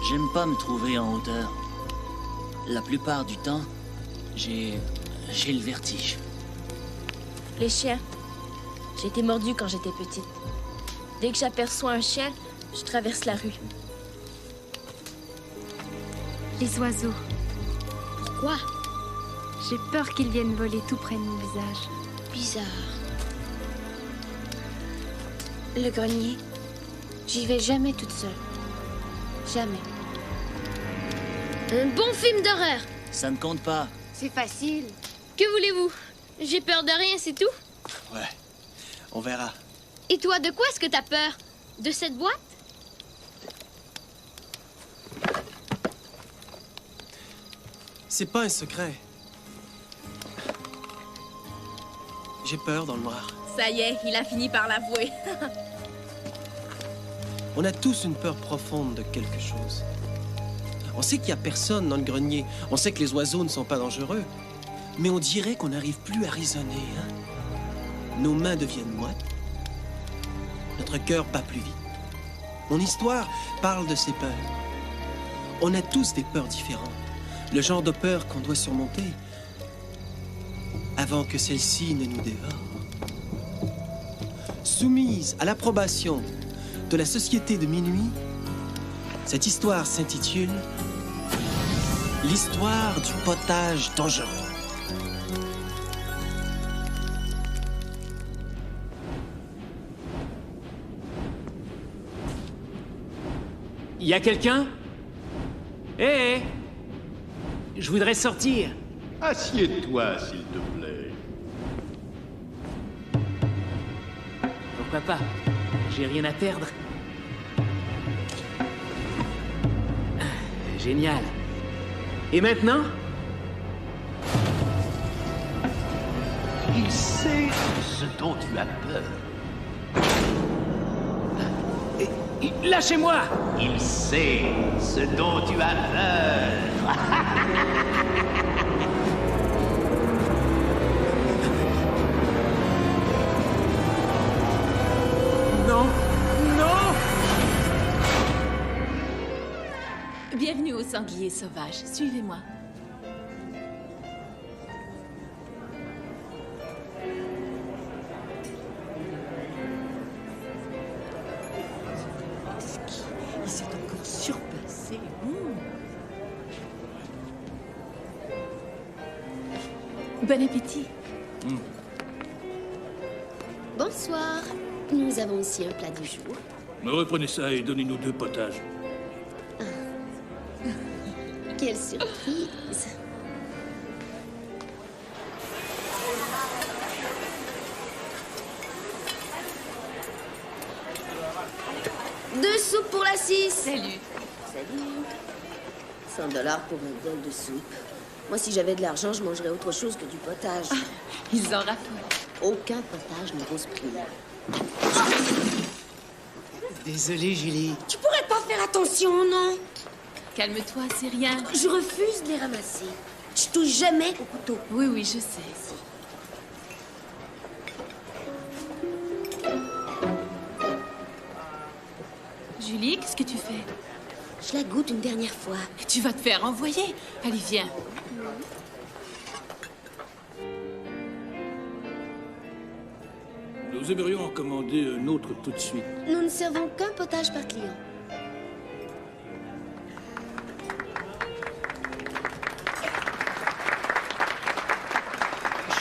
J'aime pas me trouver en hauteur. La plupart du temps, j'ai le vertige. Les chiens. J'ai été mordue quand j'étais petite. Dès que j'aperçois un chien, je traverse la rue. Les oiseaux. Pourquoi? J'ai peur qu'ils viennent voler tout près de mon visage. Bizarre. Le grenier. J'y vais jamais toute seule. Jamais. Un bon film d'horreur. Ça ne compte pas. C'est facile. Que voulez-vous? J'ai peur de rien, c'est tout. Ouais, on verra. Et toi, de quoi est-ce que t'as peur? De cette boîte? C'est pas un secret. J'ai peur dans le noir. Ça y est, il a fini par l'avouer. On a tous une peur profonde de quelque chose. On sait qu'il y a personne dans le grenier. On sait que les oiseaux ne sont pas dangereux. Mais on dirait qu'on n'arrive plus à raisonner, hein? Nos mains deviennent moites. Notre cœur bat plus vite. Mon histoire parle de ces peurs. On a tous des peurs différentes. Le genre de peur qu'on doit surmonter avant que celle-ci ne nous dévore. Soumise à l'approbation de la société de minuit, cette histoire s'intitule « L'histoire du potage dangereux ». Y a quelqu'un? Hé! Je voudrais sortir. Assieds-toi, s'il te plaît. Pourquoi pas? J'ai rien à perdre. Génial. Et maintenant? Il sait ce dont tu as peur. Lâchez-moi! Il sait ce dont tu as peur. Non! Non! Bienvenue au sanglier sauvage. Suivez-moi. Il s'est encore surpassé. Bon appétit. Bonsoir. Nous avons aussi un plat du jour. Reprenez ça et donnez-nous 2 potages. Quelle surprise. Deux soupes pour la 6. Salut. Salut. 100 $ pour un bol de soupe. Moi, si j'avais de l'argent, je mangerais autre chose que du potage. Ils en raffolent. Aucun potage ne vaut ce prix. Désolé, Julie. Tu pourrais pas faire attention, non? Calme-toi, c'est rien. Je refuse de les ramasser. Je touche jamais au couteau. Oui, oui, je sais. Julie, qu'est-ce que tu fais? Je la goûte une dernière fois. Tu vas te faire envoyer. Allez, viens. Nous aimerions en commander un autre tout de suite. Nous ne servons qu'un potage par client.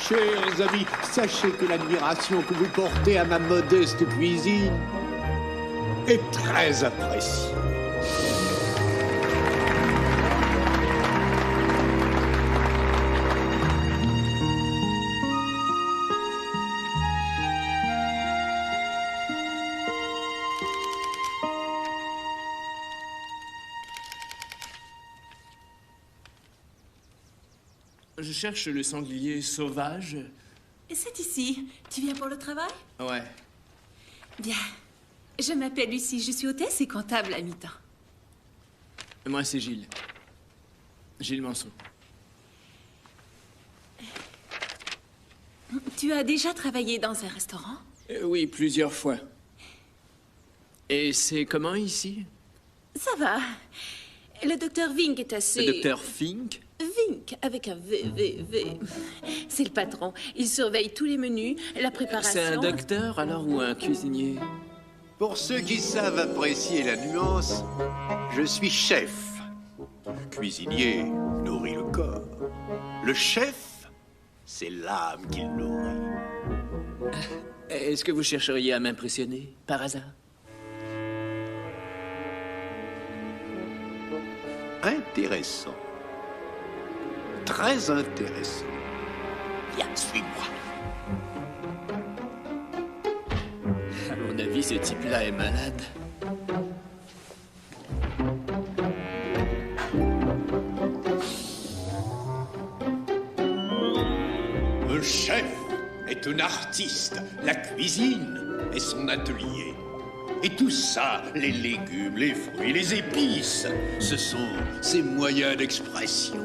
Chers amis, sachez que l'admiration que vous portez à ma modeste cuisine est très appréciée. Je cherche le sanglier sauvage. C'est ici. Tu viens pour le travail? Ouais. Bien. Je m'appelle Lucie. Je suis hôtesse et comptable à mi-temps. Moi, c'est Gilles. Gilles Manson. Tu as déjà travaillé dans un restaurant? Oui, plusieurs fois. Et c'est comment ici? Ça va. Le docteur Vink est assez... Le docteur Fink? Vink, avec un V. C'est le patron. Il surveille tous les menus, la préparation... C'est un docteur, alors, ou un cuisinier? Pour ceux qui savent apprécier la nuance, je suis chef. Cuisinier nourrit le corps. Le chef, c'est l'âme qu'il nourrit. Est-ce que vous chercheriez à m'impressionner, par hasard? Intéressant. Très intéressant. Viens, suis-moi. À mon avis, ce type-là est malade. Un chef est un artiste. La cuisine est son atelier. Et tout ça, les légumes, les fruits, les épices, ce sont ses moyens d'expression.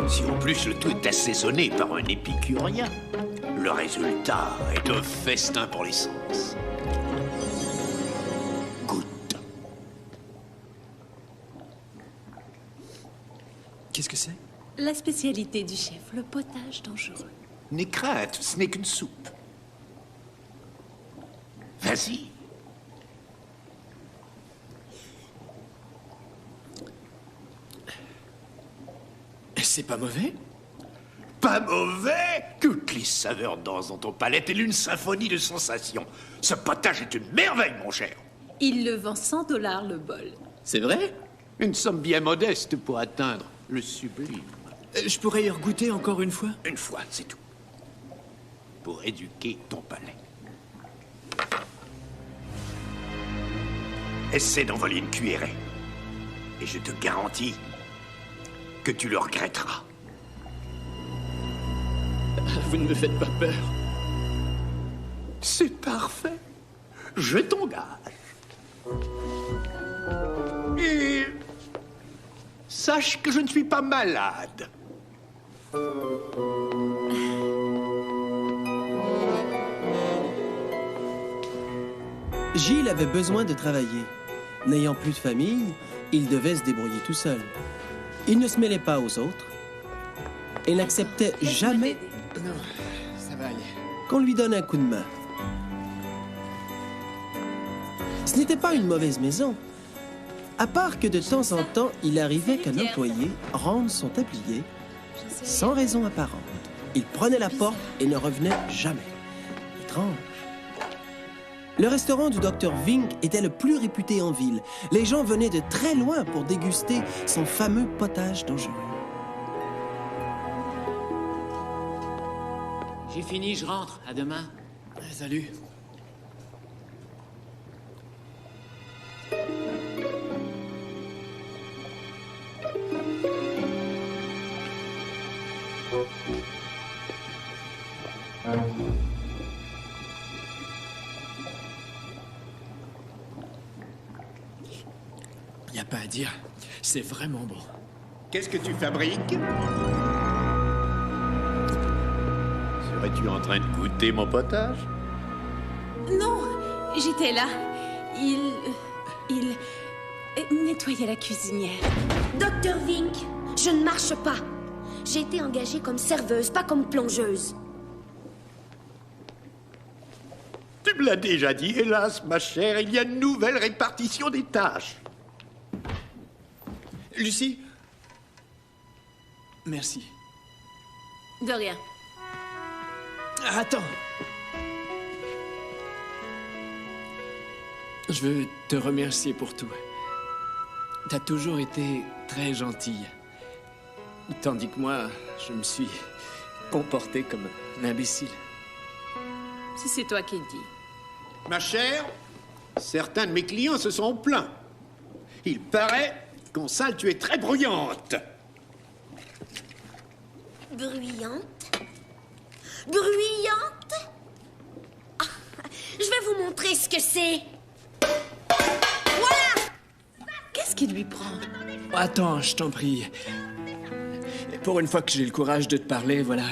Si en plus le tout est assaisonné par un épicurien, le résultat est un festin pour les sens. Goûte. Qu'est-ce que c'est? La spécialité du chef, le potage dangereux. N'aie crainte, ce n'est qu'une soupe. Vas-y. C'est pas mauvais? Pas mauvais? Toutes les saveurs dansent dans ton palais, telle une symphonie de sensations. Ce potage est une merveille, mon cher. Il le vend $100 le bol. C'est vrai? Une somme bien modeste pour atteindre le sublime. Je pourrais y regoûter encore une fois? Une fois, c'est tout. Pour éduquer ton palais. Essaie d'envoler une cuillerée. Et je te garantis que tu le regretteras. Vous ne me faites pas peur. C'est parfait. Je t'engage. Et sache que je ne suis pas malade. Gilles avait besoin de travailler. N'ayant plus de famille, il devait se débrouiller tout seul. Il ne se mêlait pas aux autres et n'acceptait jamais Non, ça va aller. qu'on lui donne un coup de main. Ce n'était pas une mauvaise maison, à part que de temps en temps, il arrivait qu'un employé rende son tablier sans raison apparente. Il prenait la porte et ne revenait jamais. Étrange. Le restaurant du Dr Vink était le plus réputé en ville. Les gens venaient de très loin pour déguster son fameux potage dangereux. J'ai fini, je rentre. À demain. Salut. Y a pas à dire. C'est vraiment bon. Qu'est-ce que tu fabriques? Serais-tu en train de goûter mon potage? Non, j'étais là. Il nettoyait la cuisinière. Docteur Vink, je ne marche pas. J'ai été engagée comme serveuse, pas comme plongeuse. Tu me l'as déjà dit, hélas, ma chère, il y a une nouvelle répartition des tâches. Lucie? Merci. De rien. Attends. Je veux te remercier pour tout. T'as toujours été très gentille. Tandis que moi, je me suis comporté comme un imbécile. Si c'est toi qui le dis. Ma chère, certains de mes clients se sont plaints. Il paraît qu'en salle, tu es très bruyante. Bruyante? Bruyante? Ah, je vais vous montrer ce que c'est. Voilà! Qu'est-ce qui lui prend? Attends, je t'en prie. Pour une fois que j'ai le courage de te parler, voilà.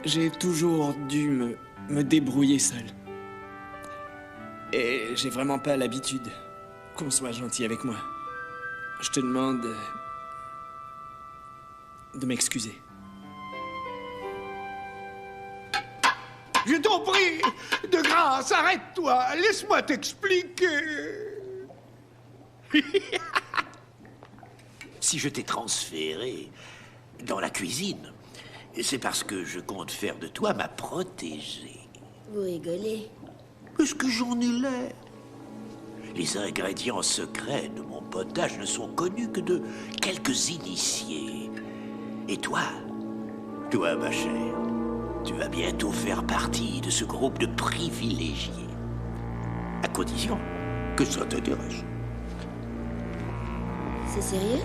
J'ai toujours dû me débrouiller seul. Et j'ai vraiment pas l'habitude qu'on soit gentil avec moi. Je te demande de m'excuser. Je t'en prie, de grâce, arrête-toi, laisse-moi t'expliquer. Si je t'ai transféré dans la cuisine, c'est parce que je compte faire de toi ma protégée. Vous rigolez? Est-ce que j'en ai l'air? Les ingrédients secrets de mon potage ne sont connus que de quelques initiés. Et toi, ma chère, tu vas bientôt faire partie de ce groupe de privilégiés. À condition que ça t'intéresse. C'est sérieux?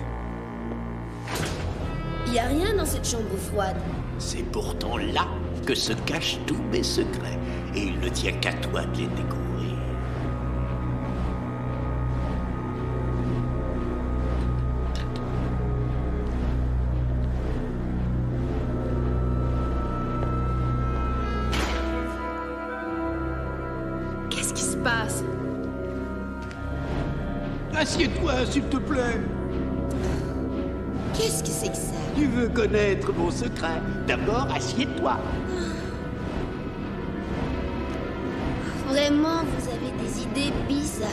Y a rien dans cette chambre froide. C'est pourtant là que se cachent tous mes secrets. Et il ne tient qu'à toi de les découvrir. Qu'est-ce qui se passe? Assieds-toi, s'il te plaît. Qu'est-ce que c'est que ça? Tu veux connaître mon secret? D'abord, assieds-toi. Vraiment, vous avez des idées bizarres.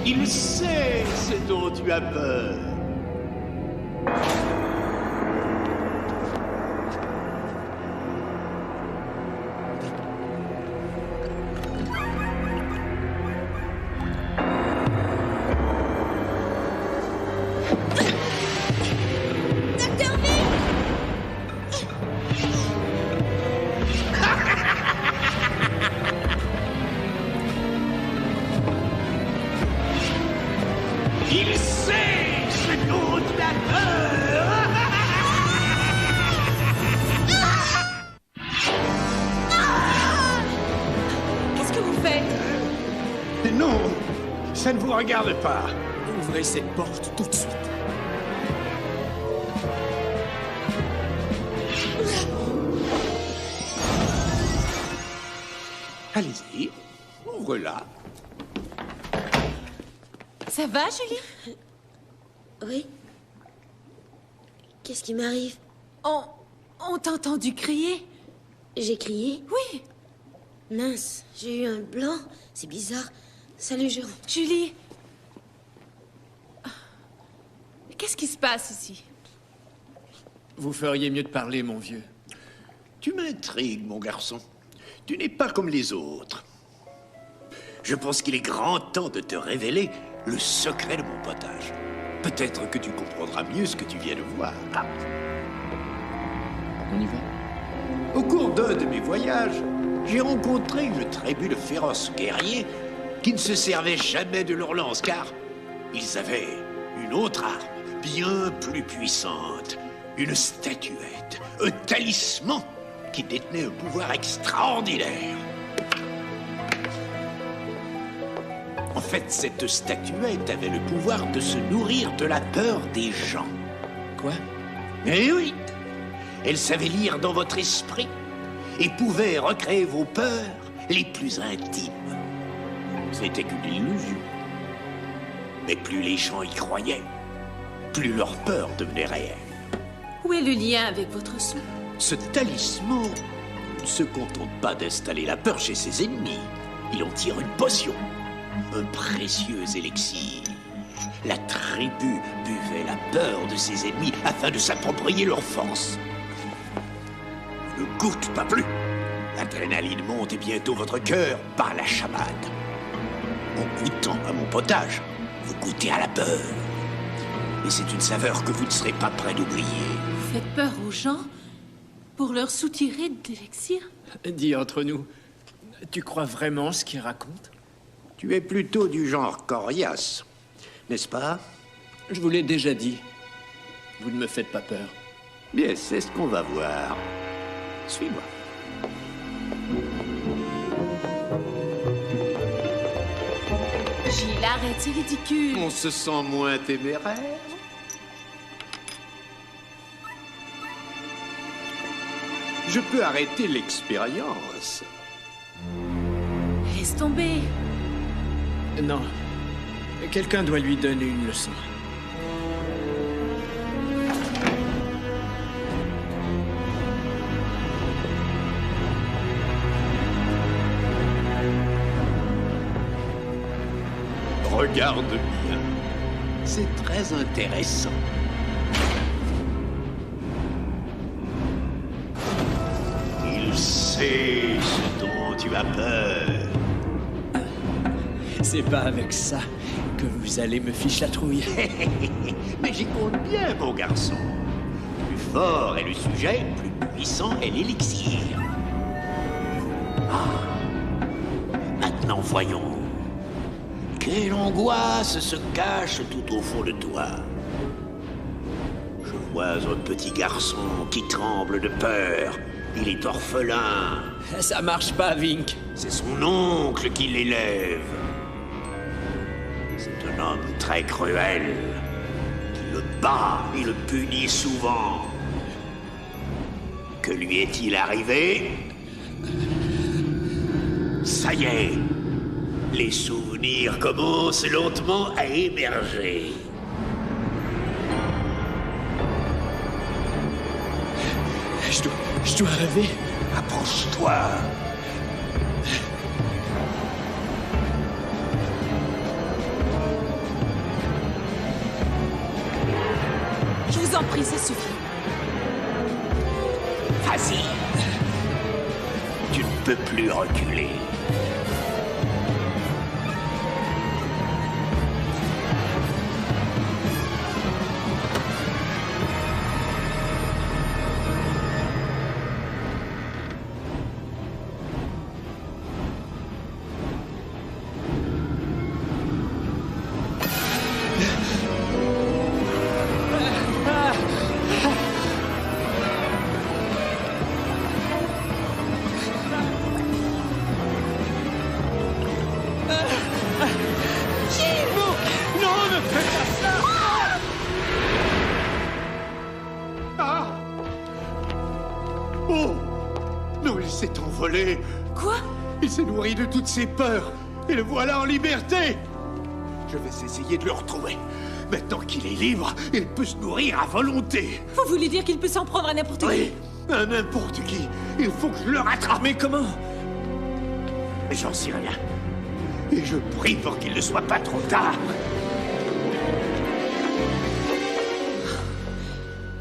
Il sait ce dont tu as peur. Il sait ce dont tu as peur. Qu'est-ce que vous faites? Non, ça ne vous regarde pas. Ouvrez cette porte tout de suite. Allez-y, ouvre-la. Ça va, Julie? Oui? Qu'est-ce qui m'arrive? On t'a entendu crier? J'ai crié? Oui. Mince, j'ai eu un blanc. C'est bizarre. Salut, Jérôme. Julie? Qu'est-ce qui se passe ici? Vous feriez mieux de parler, mon vieux. Tu m'intrigues, mon garçon. Tu n'es pas comme les autres. Je pense qu'il est grand temps de te révéler le secret de mon potage. Peut-être que tu comprendras mieux ce que tu viens de voir. Ah. On y va? Au cours d'un de mes voyages, j'ai rencontré une tribu de féroces guerriers qui ne se servaient jamais de leur lance, car ils avaient une autre arme, bien plus puissante. Une statuette, un talisman qui détenait un pouvoir extraordinaire. En fait, cette statuette avait le pouvoir de se nourrir de la peur des gens. Quoi? Eh oui! Elle savait lire dans votre esprit et pouvait recréer vos peurs les plus intimes. C'était qu'une illusion. Mais plus les gens y croyaient, plus leur peur devenait réelle. Où est le lien avec votre soupe? Ce talisman ne se contente pas d'installer la peur chez ses ennemis. Il en tire une potion. Un précieux élixir. La tribu buvait la peur de ses ennemis afin de s'approprier leur force. Ne goûte pas plus. L'adrénaline monte et bientôt votre cœur bat la chamade. En goûtant à mon potage, vous goûtez à la peur. Et c'est une saveur que vous ne serez pas prêt d'oublier. Vous faites peur aux gens pour leur soutirer de l'élixir? Dis entre nous, tu crois vraiment ce qu'il raconte? Tu es plutôt du genre coriace, n'est-ce pas? Je vous l'ai déjà dit. Vous ne me faites pas peur. Bien, c'est ce qu'on va voir. Suis-moi. arrête, c'est ridicule. On se sent moins téméraire. Je peux arrêter l'expérience. Laisse tomber. Non. Quelqu'un doit lui donner une leçon. Regarde bien. C'est très intéressant. Il sait ce dont tu as peur. C'est pas avec ça que vous allez me fiche la trouille. Mais j'y compte bien, mon garçon. Plus fort est le sujet, plus puissant est l'élixir. Ah. Maintenant, voyons. Quelle angoisse se cache tout au fond de toi. Je vois un petit garçon qui tremble de peur. Il est orphelin. Ça marche pas, Vink. C'est son oncle qui l'élève. C'est un homme très cruel. Qui le bat et le punit souvent. Que lui est-il arrivé? Ça y est. Les souvenirs commencent lentement à émerger. Je dois rêver. Approche-toi. Je vous en prie, ça suffit. Vas-y. Tu ne peux plus reculer. S'est envolé. Quoi? Il s'est nourri de toutes ses peurs. Et le voilà en liberté. Je vais essayer de le retrouver. Maintenant qu'il est libre, il peut se nourrir à volonté. Vous voulez dire qu'il peut s'en prendre à n'importe qui? Oui, à n'importe qui. Il faut que je le rattrape. Mais comment? J'en sais rien. Et je prie pour qu'il ne soit pas trop tard.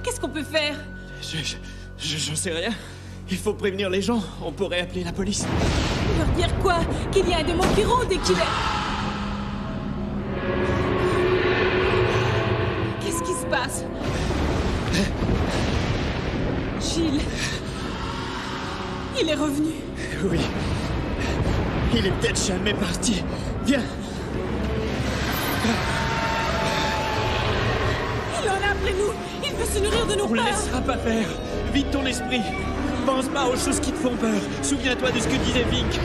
Qu'est-ce qu'on peut faire? J'en sais rien. Il faut prévenir les gens. On pourrait appeler la police. Leur dire quoi? Qu'il y a un démon qui rôde et qu'il est... Qu'est-ce qui se passe? Gilles... Il est revenu. Oui. Il est peut-être jamais parti. Viens. Il en a après nous. Il veut se nourrir de nos peurs. On le laissera pas faire. Vide ton esprit. Pense pas aux choses qui te font peur. Souviens-toi de ce que disait Vink.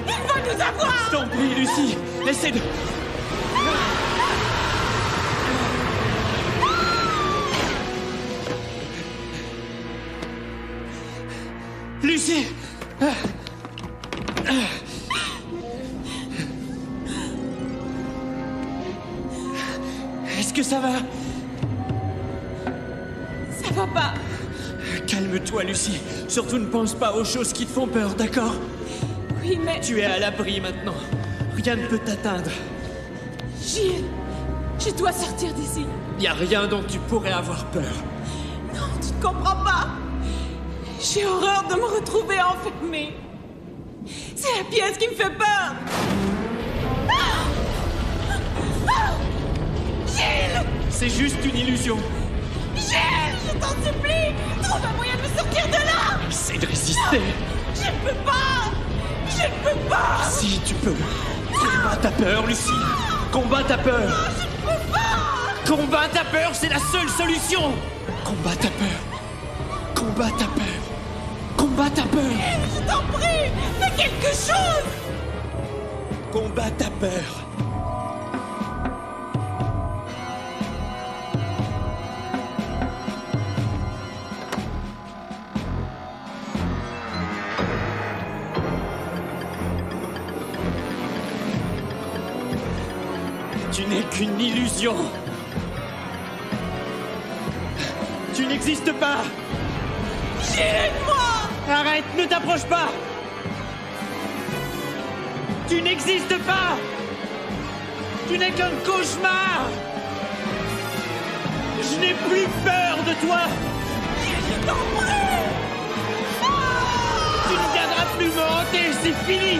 Il va nous avoir! Je t'en prie, Lucie. Essaie de... Lucie! Est-ce que ça va? Ça va pas. Calme-toi, Lucie. Surtout ne pense pas aux choses qui te font peur, d'accord? Oui, mais... Tu es à l'abri maintenant. Rien ne peut t'atteindre. Gilles, je dois sortir d'ici. Y a rien dont tu pourrais avoir peur. Non, tu ne comprends pas. J'ai horreur de me retrouver enfermée. C'est la pièce qui me fait peur. Gilles! C'est juste une illusion. Gilles, je t'en t'en supplie! Trouve un moyen de me sortir de là! Essaie de résister. Je ne peux pas! Je ne peux pas! Si, tu peux. Combat ta peur, Lucie. Combat ta peur. Non, je ne peux pas! Combat ta peur, c'est la seule solution. Combat ta peur. Combat ta peur. Combat ta peur. Je t'en prie! Fais quelque chose! Combat ta peur. Tu n'es qu'une illusion. Tu n'existes pas. J'irai de moi! Arrête, ne t'approche pas. Tu n'existes pas. Tu n'es qu'un cauchemar. Je n'ai plus peur de toi. Je t'en prie! Tu ne viendras plus me hanter, c'est fini.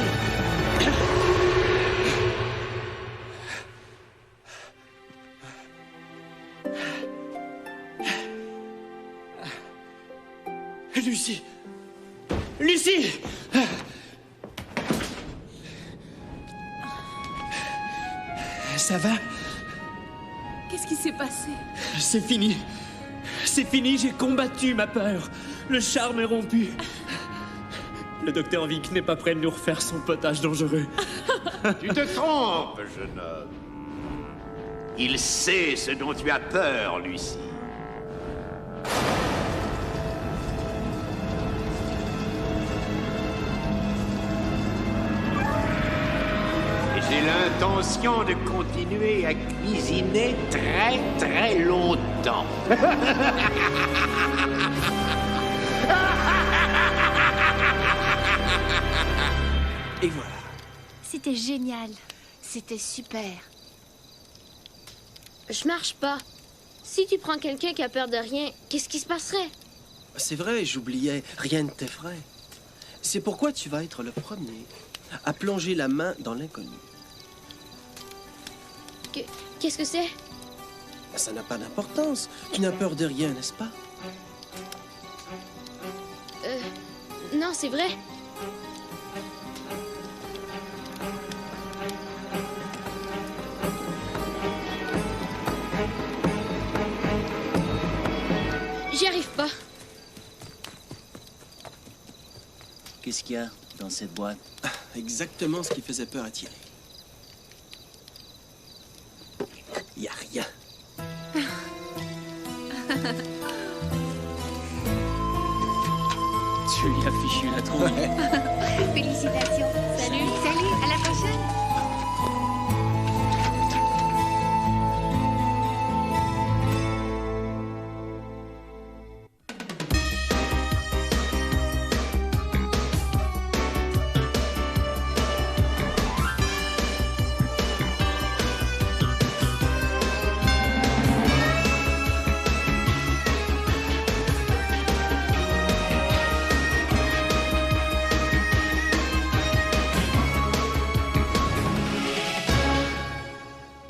Lucie! Lucie! Ça va? Qu'est-ce qui s'est passé? C'est fini. C'est fini, j'ai combattu ma peur. Le charme est rompu. Le docteur Vic n'est pas prêt de nous refaire son potage dangereux. Tu te trompes, jeune homme. Il sait ce dont tu as peur, Lucie. J'ai l'intention de continuer à cuisiner très très longtemps. Et voilà. C'était génial. C'était super. Je marche pas. Si tu prends quelqu'un qui a peur de rien, qu'est-ce qui se passerait? C'est vrai, j'oubliais, rien ne t'effraie. C'est pourquoi tu vas être le premier à plonger la main dans l'inconnu. Qu'est-ce que c'est? Ça n'a pas d'importance. Tu n'as peur de rien, n'est-ce pas? Non, c'est vrai. J'y arrive pas. Qu'est-ce qu'il y a dans cette boîte? Exactement ce qui faisait peur à Thierry. Il n'y a rien. Tu lui as fichu la trouille. Félicitations. Salut. Salut.